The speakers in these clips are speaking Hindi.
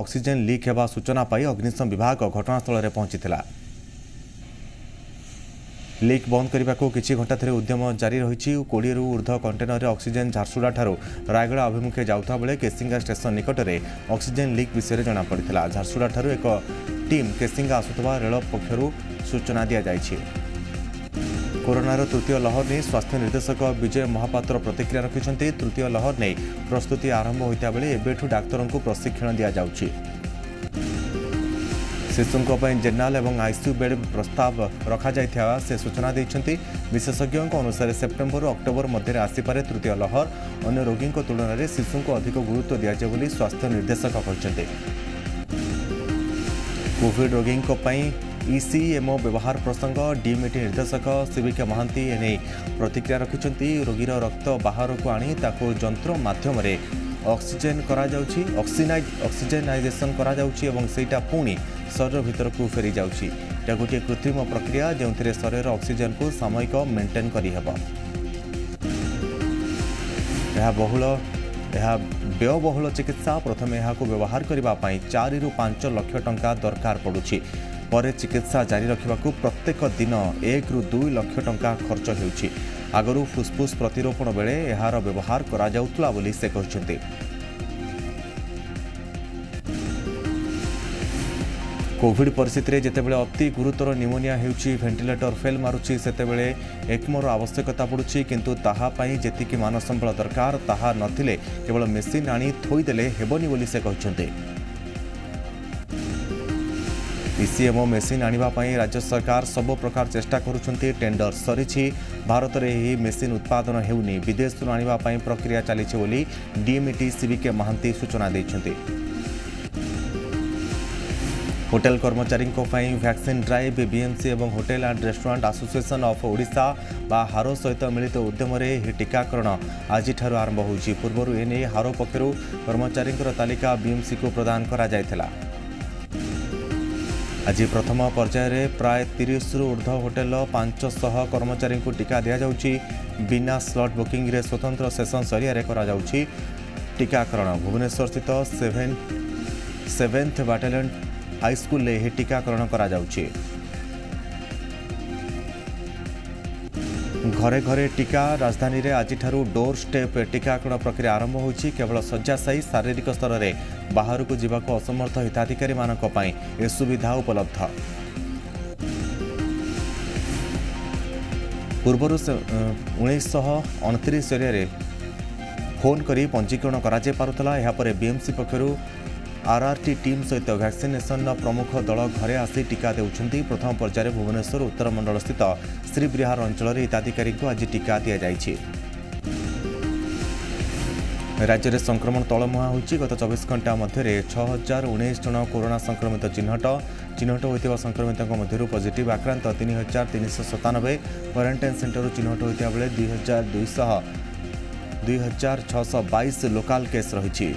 ऑक्सीजन लीक हेबा सूचना पाई अग्निशम विभाग घटनास्थल में पहुंचीला। लीक बंद करने को किछि घंटा धरि उद्यम जारी रही। 20 रु ऊर्ध्व कंटेनर ऑक्सीजन झारसुगुड़ा ठारू रायगड़ा अभिमुखे जाउथा बेले केसिंगा स्टेशन निकट में ऑक्सीजन लीक विषय जना पड़ता। झारसुगुड़ा ठारू एक टीम केसिंगा आसुवा रेल पक्षरु सूचना दि जाइछि। कोरोनार तृतीय लहर नहीं स्वास्थ्य निर्देशक विजय महापात्र प्रतिक्रिया रखिंट। तृतीय लहर नहीं प्रस्तुति आरंभ होता बेले एबेठू डाक्तरों को प्रशिक्षण दि जाउछि। शिशुओं जेनरल और आईसीयू बेड प्रस्ताव रखा जाइथिबा से सूचना देइछन्ति। विशेषज्ञों अनुसार सेप्टेम्बर और अक्टोबर मध्य आसीपारे तृतीय लहर। अन्य रोगी तुलन में शिशु को अधिक गुरुत्व दिजाए बोली स्वास्थ्य निर्देशक कहते। कोविड रोगी ईसीएमओ व्यवहार प्रसंग डीएमटी निर्देशक सीबीके महांती एने प्रतिक्रिया रखिंट। रोगीर रक्त बाहर को आनी ताको जंत्र माध्यम ऑक्सीजन ऑक्सीजनाइजेशन करा जाउछि एवं सेटा पुणी शरीर भीतर को फेरी जाउछि। एटा गोटे कृत्रिम प्रक्रिया जो शरीर ऑक्सीजन को सामयिक मेंटेन करी हेबा। यह व्ययबहुल चिकित्सा। प्रथम यह व्यवहार करने 4 रु 5 लाख टंका दरकार पड़ुछि। पर चिकित्सा जारी रखा प्रत्येक दिन 1 रु 2 लाख टंका खर्च होउछि। आगरू फुसफुस प्रतिरोपण बेले यार व्यवहार करा जाउतला बोली से कहते। कोविड परिस्थिति जितेबाला अति गुरुतर निमोनिया होउछि, वेंटिलेटर फेल मारुछि, सेतेबेले एक्मोर आवश्यकता पड़ुछि। किंतु ताहा पई जेतिकी मान संबल दरकार ताहा नथिले केवल मेसिन आनी थोईदेले हेबनी बोली से कहते। ईसीएमओ मेसिन आनिबा पई राज्य सरकार सब प्रकार चेष्टा करुछन्ति। टेंडर सरिछि। भारत में यही मेसिन उत्पादन हेउनी। विदेश आनिबा पई प्रक्रिया चलीछि बोली डीएमटी सीबीके महांती सूचना दैछन्ति। होटेल कर्मचारी वैक्सीन ड्राइव बीएमसी एवं hotel and restaurant association of Odisha बा हारो सहित मिलित उद्यम टीकाकरण आज आरंभ होइछि। पूर्व एने हारो पक्षरु कर्मचारी तालिका बीएमसी को प्रदान करा जायथिला। आज प्रथम पर्याय प्राय 30 रु ऊर्ध्व होटेल 500 कर्मचारी को टीका दि जाउछि। बिना स्लॉट बुकिंग रे स्वतंत्र सेशन सरिया करा जाउछि। टीकाकरण भुवनेश्वर स्थित 7th बाटालियन हाईस्कूल यह टीकाकरण करा जाउछि। घरे घरे टीका। राजधानी रे आज डोर स्टेप टीकाकरण प्रक्रिया आरंभ होइछि। केवल शଯ୍याशायी शारीरिक स्तर में बाहर को जीवाक असमर्थ हिताधिकारी मानक पई ए सुविधा उपलब्ध। पूर्वर 1929 एरिया फोन करी पंजीकरण करा जे पारुतला। या परे बीएमसी पक्षरु आरआरटी टीम सहित वैक्सीनेशन प्रमुख दल घरे आसी टीका देउछन्ति। प्रथम पर्यायर भुवनेश्वर उत्तर मंडल स्थित श्रीबिहार अंचल हिताधिकारी को आज टीका दि जाइछि। राज्य में संक्रमण तलमुहा होइछि। गत 24 घंटा मध्य 6019 जन कोरोना संक्रमित चिन्हट होइतिबा संक्रमितों मध्य पॉजिटिव आक्रांत 3397। क्वारंटाइन सेंटर चिन्हट होइतिबा बेले 2622 लोकाल केस रही।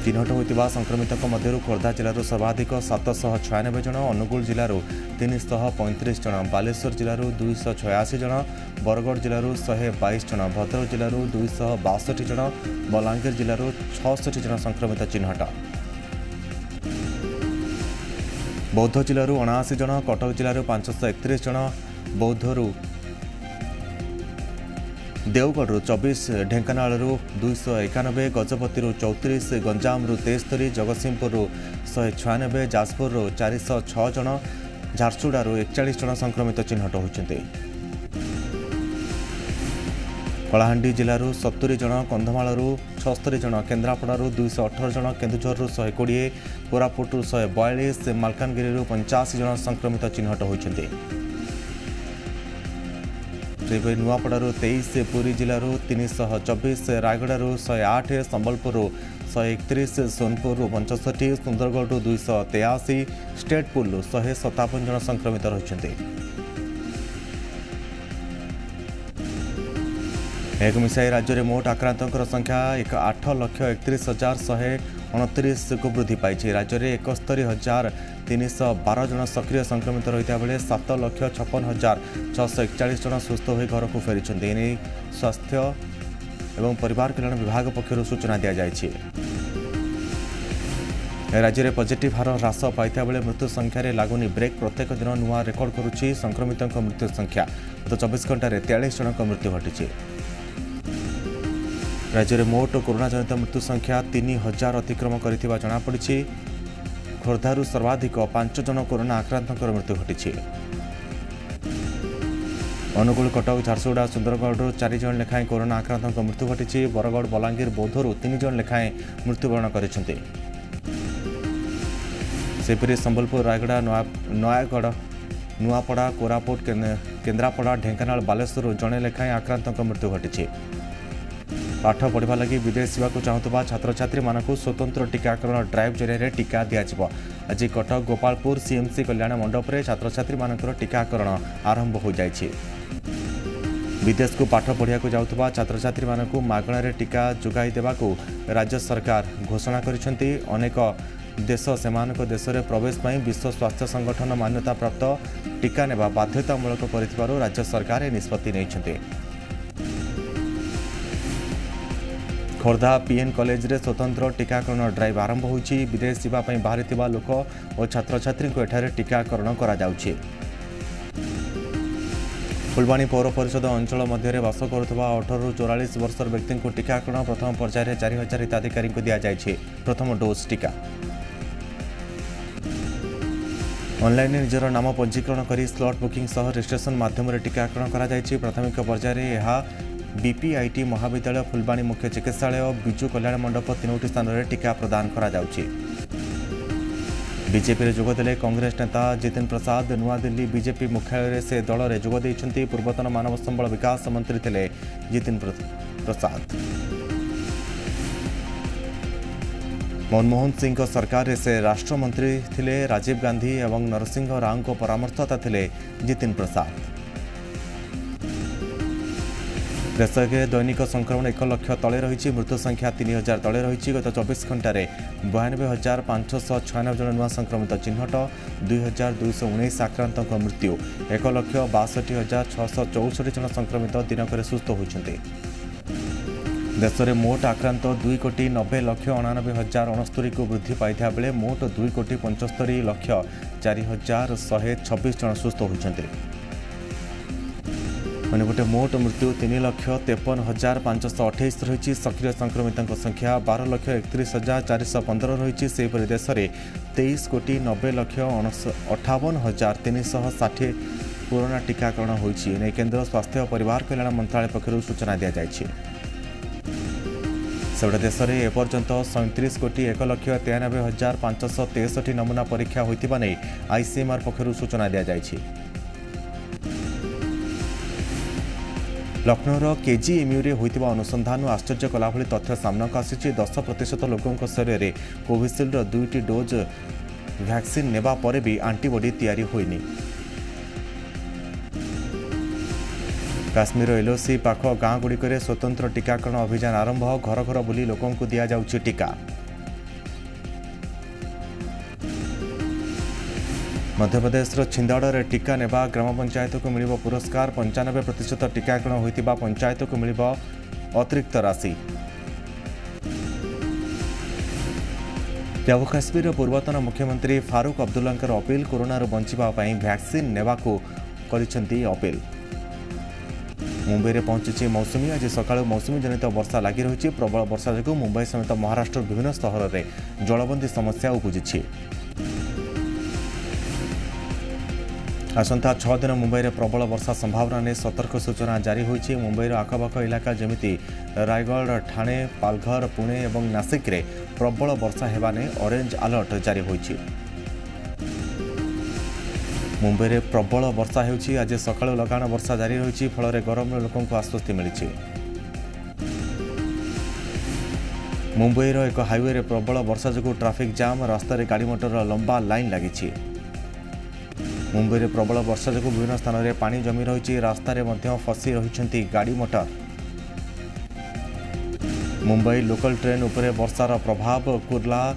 चिन्हट होइतिबा संक्रमितों मध्य खोर्धा जिलार सर्वाधिक 796 जन, अनुगुल जिलार 335 जन, बालेश्वर जिलार 286 जन, बरगढ़ जिलार 122 जन, भद्रक जिलार 262 जन, बलांगीर जिलार 66 जन संक्रमित चिन्हट। बौद्ध जिलार 79 जन, कटक जिलार 531 जन, बौद्धरू देवगढ़ 24, ढेंकानाल 291, गजपति 34, गंजाम 73, जगतसिंहपुर 196, जाजपुर 406 जन, झारसुगुड़ा 41 जन संक्रमित चिन्हट होइछन्ति। कलाहांडी जिलार 70 जन, कंधमाल 76 जन, केन्द्रापड़ा 218 जन, केन्दुझर 120, कोरापुट 142, मालकानगिरी 85 जन संक्रमित चिन्हट होइछन्ति। नुआपड़ा 23, पुरी जिलार 324, रायगड़ा 108, संबलपुर 131, सोनपुर 65, सुंदरगढ़ 283, स्टेटपुल 157 जन संक्रमित रही। एक मिसाई राज्य में मोट आक्रांतों संख्या 8,31,129 को वृद्धि पाई। राज्य में 71,312 जन सक्रिय संक्रमित रही बेले 7,56,641 जन सुस्थ हो घर को फेरी। स्वास्थ्य एवं परिवार कल्याण विभाग पक्षर सूचना दि जाइए। राज्य में पॉजिटिव हार ह्रास पाइता बेले मृत्यु संख्यार लागुनी ब्रेक प्रत्येक दिन नुआ रेकर्ड करुच्ची संक्रमितों मृत्यु संख्या गत 24 घंटे 43 जनक मृत्यु घटी। राज्य में मोट कोरोना जनित मृत्यु संख्या 3000 अतिक्रम कर जमापड़ी। खोर्धारू सर्वाधिक 5 जन कोरोना आक्रांतों मृत्यु घटी। अनुगुल कटक झारसुगुड़ा सुंदरगढ़ 4 जन लेखाएं कोरोना आक्रांतों मृत्यु घटी। बरगढ़ बलांगीर बौद्धरू 3 जन लेखाएं मृत्युवरण कर। सेपरी संबलपुर रायगड़ा नयागढ़ नुआपड़ा कोरापुट केन्द्रापड़ा ढेंकानाल बालेश्वर जड़े लेखाएं आक्रांतों मृत्यु घटी। पाठ पढ़ा लगी विदेश जावाक चाहूबा छात्र छात्री मानक स्वतंत्र टीकाकरण ड्राइव जरिए टीका दिज्व। आज कटक गोपालपुर सीएमसी कल्याण मंडप में छात्र छात्री मानकर टीकाकरण आरंभ हो जाइए। विदेश को पाठ पढ़ा जाऊा छात्र छात्री मानक मागणार टीका जोगाई देवाकू राज्य सरकार घोषणा करिसेंती। अनेक देश सेमानक देश में प्रवेश में विश्व स्वास्थ्य संगठन मान्यता प्राप्त टीका नेबा बाध्यतामूलक करिथिबारु राज्य सरकार निष्पत्ति नहीं। खोर्धा पीएन कॉलेज रे स्वतंत्र टीकाकरण ड्राइव आरंभ होइछि। विदेश जावाई बाहरी लोक और छात्र छात्री को एठारे टीकाकरण करा जाउछि। फुलबाणी पौर परिषद अंचल मध्य बास करुवा 18 ରୁ 44 वर्षर व्यक्ति को टीकाकरण प्रथम पर्यायर 4000 हिताधिकारी को दि जाइए प्रथम डोज टीका। ऑनलाइन निजर नाम पंजीकरण कर स्लॉट बुकिंग सह रजिस्ट्रेशन माध्यम टीकाकरण करा जाइए। प्राथमिक पर्यायर यह बीपीआईटी महाविद्यालय फुलबाणी मुख्य चिकित्सालय बिजु कल्याण मंडप 3टी स्थान में टीका प्रदान करा जाउछि। बीजेपी में जोगदेले कांग्रेस नेता जितिन प्रसाद। नुआदिल्ली बीजेपी मुख्यालय से दल में जोग देइछन्ति। पूर्वतन मानव संबल विकास मंत्री थे जितिन प्रसाद। मनमोहन सिंह सरकार से राष्ट्रमंत्री थे राजीव गांधी और नरसिंह राव को परामर्शदाता थे जितिन प्रसाद। देश में दैनिक संक्रमण 1 लाख तले रही। मृत्यु संख्या 3000 तले रही। गत 24 घंटे 92,596 जन नुआ संक्रमित चिन्हट। 2219 आक्रांतों मृत्यु। 1,62,664 जन संक्रमित दिनक सुस्थ होती। देश में मोट आक्रांत 2,90,99,069 को वृद्धि पाई बेले मोट 2,75,04,126 जन सुस्थ होती। गोटे मोट मृत्यु 3,53,528 रही। सक्रिय संक्रमितों संख्या 12,31,415 रही। सेपरि देश में 23,90,58,360 कोरोना टीकाकरण होइछि। ने केंद्र स्वास्थ्य और परिवार कल्याण मंत्रालय पक्षरु सूचना दिया जाइछि। सेबडे देश में एपर्यंत 37,01,93,563 नमूना परीक्षा होइतिबा नै आईसीएमआर पक्षरु सूचना दिया जाइछि। लखनऊर केजीएमयू रे होइतिबा अनुसंधान आश्चर्य कला भली तथ्य सामना को आसी। 10% लोकों शरीर में कोविशील्ड 2टी डोज वैक्सीन नेबा परे भी आंटीबॉडी तैयारी होइनी। काश्मीर एलओसी पाख गाँ गुड़िक स्वतंत्र टीकाकरण अभियान आरंभ। घर घर बुली लोकों को दिया जाउछि टीका। मध्यप्रदेश छिंदवाड़ा टीका नेबा ग्राम पंचायत को मिल पुरस्कार। 95% टीकाकरण होइतिबा पंचायत को मिल अतिरिक्त राशि। जम्मू काश्मीर पूर्वतन मुख्यमंत्री फारूक अब्दुल्ला अपील। कोरोना बंचिबा पई वैक्सीन नेबाकू करिसेंती अपील। मुंबई में पहुंची मौसुमी। आज सकाळु मौसुमी जनित वर्षा लगी रही। प्रबल वर्षा जो मुंबई समेत महाराष्ट्र विभिन्न सहर में जलबंदी समस्या उपजी। आसंता 6 दिन मुंबई में प्रबल वर्षा संभावना ने सतर्क सूचना जारी होइछि। मुंबईर आखपाख इलाका जमिति रायगढ़ ठाणे पालघर पुणे और नासिक रे प्रबल वर्षा हेबा ने ऑरेंज अलर्ट जारी होइछि। मुंबई में प्रबल वर्षा होइछि। आज सकाळु लगाण वर्षा जारी रही। फल गरम लोकों को आश्वस्ति मिली। मुंबईर एक हाईवे रे प्रबल वर्षा जो ट्राफिक जाम। रास्तार गाड़ी मोटर लंबा लाइन लगी। मुंबई में प्रबल वर्षा जो विभिन्न स्थान में पानी जमी रही। रास्तार फसी रही गाड़ी मोटर। मुंबई लोकल ट्रेन उपरे वर्षार प्रभाव। कुर्ला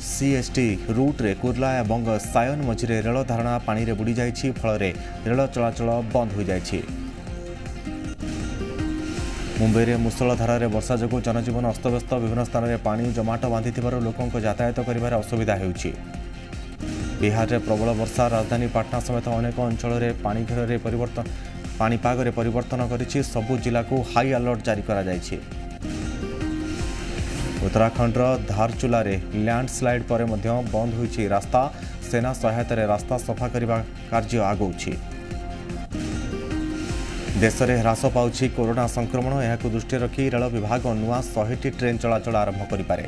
सीएसटी रूट रे कुर्ला और सायन मझिरे रेल धारणा पानी रे बुड़ी जाइछि। फल रेल चलाचल बंद हो जाइछि। मुंबई में मूसलधार वर्षा जो जनजीवन अस्तव्यस्त विभिन्न स्थान में पानी जमाट बांधि लोकों यातायात कर असुविधा होउछि। बिहार में प्रबल वर्षा राजधानी पाटना समेत अनेक अंचल में पानीपाग परिवर्तन करिछि। सबु जिला को हाई अलर्ट जारी करा जायछि। उत्तराखंड धारचूला लैंडस्लाइड पर बंद होइछि रास्ता। सेना सहायतार रास्ता सफा करने कार्य आगौछि। देश में ह्रास पाउछि कोरोना संक्रमण। यहां दृष्टि रखी रेल विभाग नुआ 100टी ट्रेन चलाचल आरंभ करिपारे।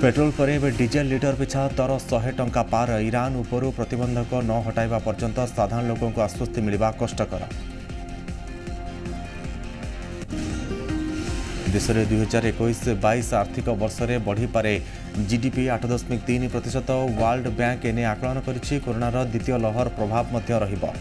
पेट्रोल पर एवं डीजेल लिटर पिछा दर 100 टंका पार। ईरान उपरू प्रतिबंधक न हटाइबा पर्यंत साधारण लोकों को आश्वस्ति मिलवा कष्टकर। देश में 2021-22 आर्थिक वर्ष में बढ़ी पारे जीडीपी 8.3%। वर्ल्ड बैंक एने आकलन करिछि। कोरोनार द्वितीय लहर प्रभाव मध्य रहिबो।